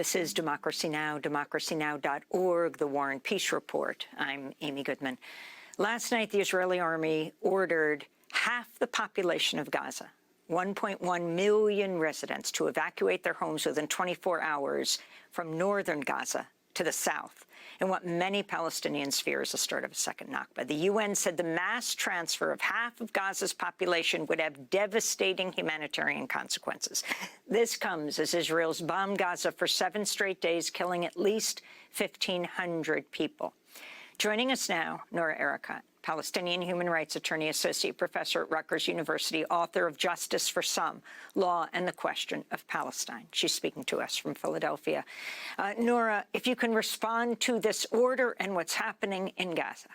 This is Democracy Now!, democracynow.org, the War and Peace Report. I'm Amy Goodman. Last night, the Israeli army ordered half the population of Gaza, 1.1 million residents, to evacuate their homes within 24 hours from northern Gaza to the south, in what many Palestinians fear is the start of a second Nakba. The UN said the mass transfer of half of Gaza's population would have devastating humanitarian consequences. This comes as Israel's bombed Gaza for 7 straight days, killing at least 1,500 people. Joining us now, Noura Erakat, Palestinian human rights attorney, associate professor at Rutgers University, author of Justice for Some, Law and the Question of Palestine. She's speaking to us from Philadelphia. Noura, if you can respond to this order and what's happening in Gaza.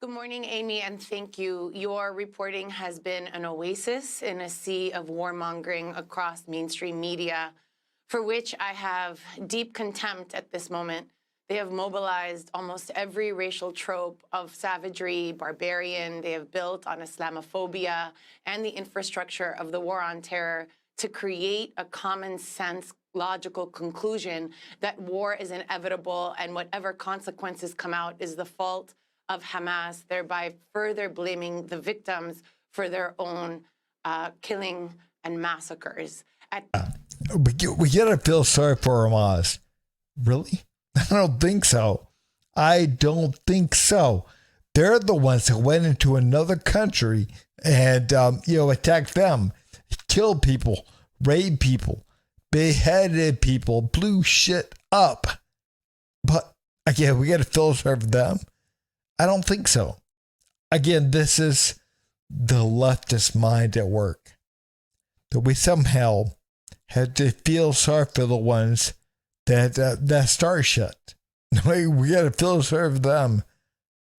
Good morning, Amy, and thank you. Your reporting has been an oasis in a sea of warmongering across mainstream media, for which I have deep contempt at this moment. They have mobilized almost every racial trope of savagery, barbarian. They have built on Islamophobia and the infrastructure of the war on terror to create a common sense, logical conclusion that war is inevitable and whatever consequences come out is the fault of Hamas, thereby further blaming the victims for their own killing and massacres. We gotta feel sorry for Hamas. Really? I don't think so. I don't think so. They're the ones that went into another country and, attacked them, killed people, raped people, beheaded people, blew shit up. But again, we got to feel sorry for them. I don't think so. Again, this is the leftist mind at work. That we somehow had to feel sorry for the ones that start shit. We got to feel sorry for them.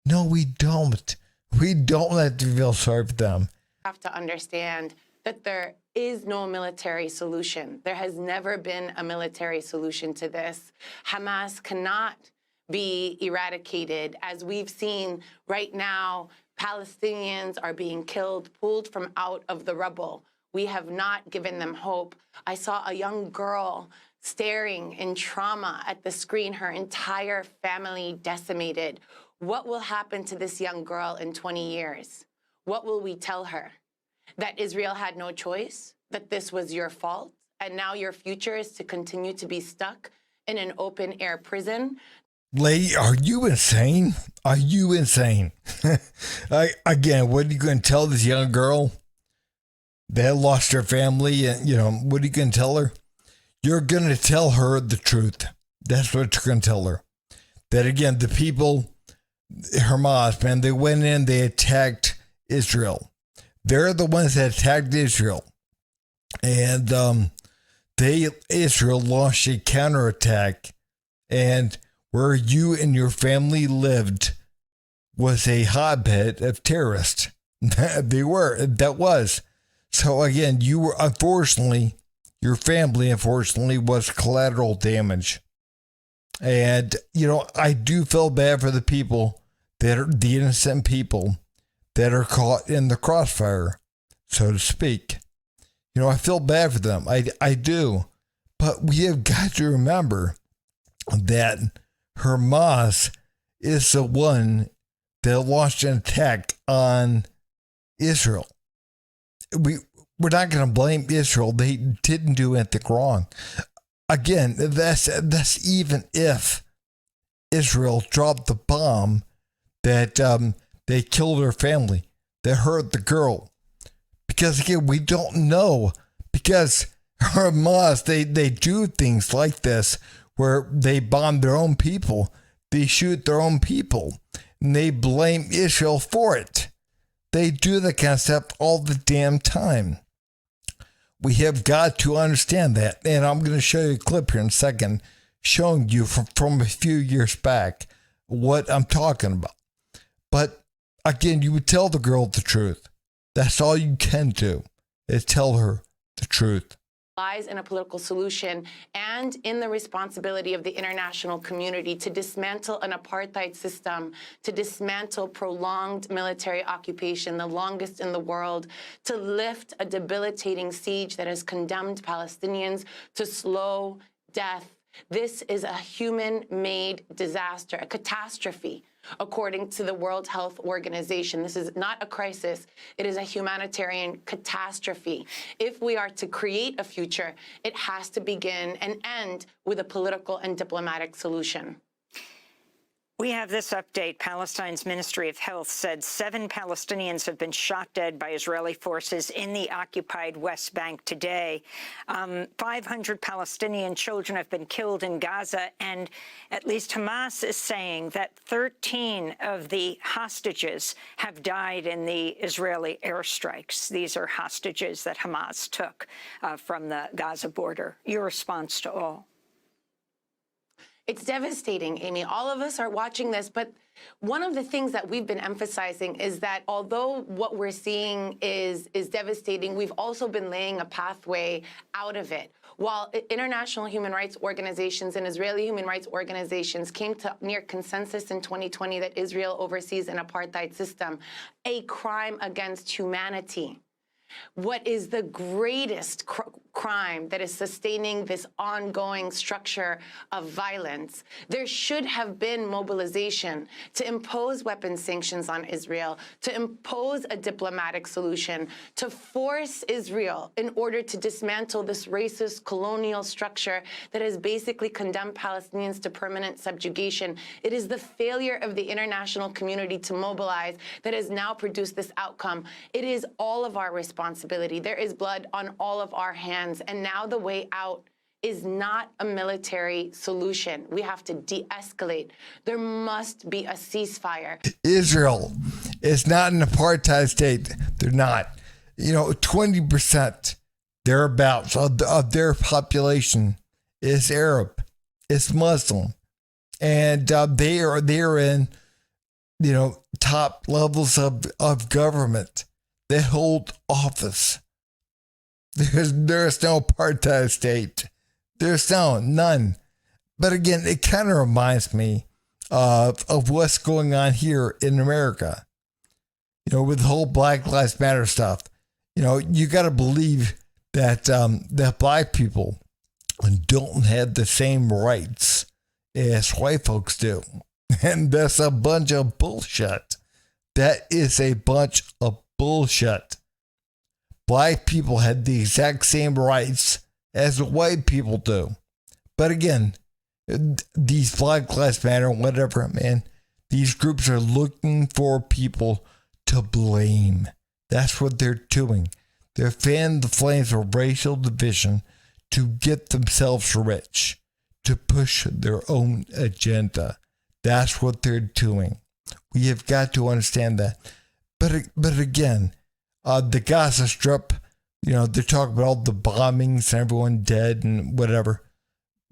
No, we don't. We don't have to feel sorry for them. Have to understand that there is no military solution. There has never been a military solution to this. Hamas cannot be eradicated. As we've seen right now, Palestinians are being killed, pulled from out of the rubble. We have not given them hope. I saw a young girl staring in trauma at the screen, her entire family decimated. What will happen to this young girl in 20 years? What will we tell her? That Israel had no choice? That this was your fault? And now your future is to continue to be stuck in an open-air prison? Lady, are you insane? Are you insane? Again, what are you going to tell this young girl that lost her family? And, what are you going to tell her? You're going to tell her the truth. That's what you're going to tell her. That again, the people, Hamas, man, they went in, they attacked Israel. They're the ones that attacked Israel. And Israel launched a counterattack. And where you and your family lived was a hotbed of terrorists. That was. So again, you were, unfortunately, your family, unfortunately, was collateral damage. And, I do feel bad for the people that are the innocent people that are caught in the crossfire, so to speak. I feel bad for them. I do. But we have got to remember that Hamas is the one that launched an attack on Israel. We're not going to blame Israel. They didn't do anything wrong. Again, that's even if Israel dropped the bomb that they killed her family, that hurt the girl. Because again, we don't know. Because Hamas, they do things like this where they bomb their own people. They shoot their own people. And they blame Israel for it. They do that kind of stuff all the damn time. We have got to understand that. And I'm going to show you a clip here in a second showing you from a few years back what I'm talking about. But again, you would tell the girl the truth. That's all you can do, is tell her the truth. lies in a political solution and in the responsibility of the international community to dismantle an apartheid system, to dismantle prolonged military occupation, the longest in the world, to lift a debilitating siege that has condemned Palestinians to slow death. This is a human-made disaster, a catastrophe, according to the World Health Organization. This is not a crisis. It is a humanitarian catastrophe. If we are to create a future, it has to begin and end with a political and diplomatic solution. We have this update. Palestine's Ministry of Health said 7 Palestinians have been shot dead by Israeli forces in the occupied West Bank today. 500 Palestinian children have been killed in Gaza, and at least Hamas is saying that 13 of the hostages have died in the Israeli airstrikes. These are hostages that Hamas took from the Gaza border. Your response to all? It's devastating, Amy. All of us are watching this, but one of the things that we've been emphasizing is that although what we're seeing is devastating, we've also been laying a pathway out of it. While international human rights organizations and Israeli human rights organizations came to near consensus in 2020 that Israel oversees an apartheid system, a crime against humanity, what is the greatest crime that is sustaining this ongoing structure of violence? There should have been mobilization to impose weapons sanctions on Israel, to impose a diplomatic solution, to force Israel in order to dismantle this racist colonial structure that has basically condemned Palestinians to permanent subjugation. It is the failure of the international community to mobilize that has now produced this outcome. It is all of our responsibility. There is blood on all of our hands. And now the way out is not a military solution. We have to de-escalate. There must be a ceasefire. Israel is not an apartheid state. They're not. 20% thereabouts of their population is Arab, is Muslim, and they are in top levels of government. They hold office. There's no apartheid state. There's none. But again, it kind of reminds me of what's going on here in America. With the whole Black Lives Matter stuff. You got to believe that that black people don't have the same rights as white folks do, and that's a bunch of bullshit. That is a bunch of bullshit. Black people had the exact same rights as white people do. But again, these Black Lives Matter, whatever, man, these groups are looking for people to blame. That's what they're doing. They're fanning the flames of racial division to get themselves rich, to push their own agenda. That's what they're doing. We have got to understand that. But again, the Gaza Strip, they're talking about all the bombings and everyone dead and whatever.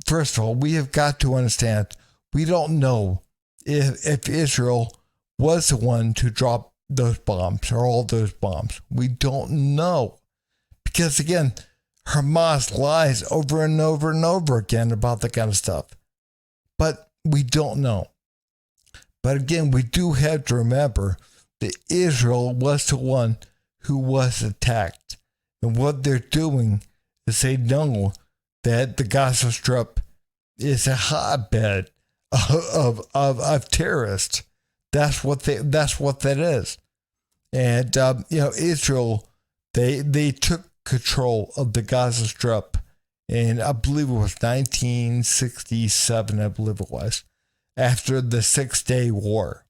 First of all, we have got to understand, we don't know if Israel was the one to drop those bombs or all those bombs. We don't know. Because again, Hamas lies over and over and over again about that kind of stuff. But we don't know. But again, we do have to remember that Israel was the one who was attacked. And what they're doing is they know that the Gaza Strip is a hotbed of terrorists. That's what that is. And Israel, they took control of the Gaza Strip in, I believe it was 1967, I believe it was, after the 6-Day War.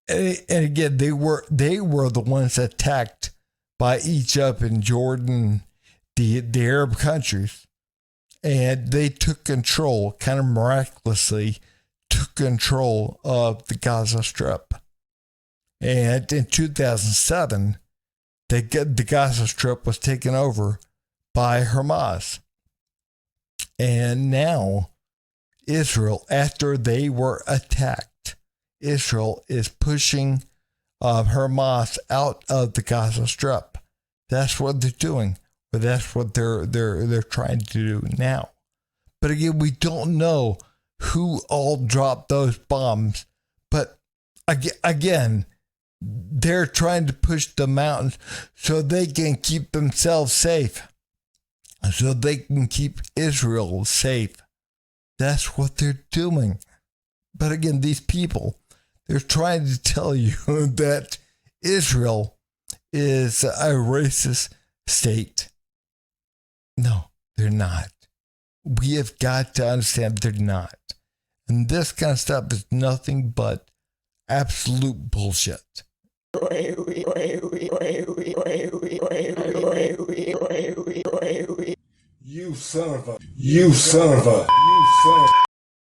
And again, they were the ones attacked by Egypt and Jordan, the Arab countries, and they took control, kind of miraculously took control of the Gaza Strip. And in 2007, the Gaza Strip was taken over by Hamas. And now Israel, after they were attacked, Israel is pushing Hamas out of the Gaza Strip. That's what they're doing. But that's what they're trying to do now. But again, we don't know who all dropped those bombs. But again, they're trying to push the mountains so they can keep themselves safe, so they can keep Israel safe. That's what they're doing. But again, these people, they're trying to tell you that Israel is a racist state. No, they're not. We have got to understand they're not. And this kind of stuff is nothing but absolute bullshit. You son of a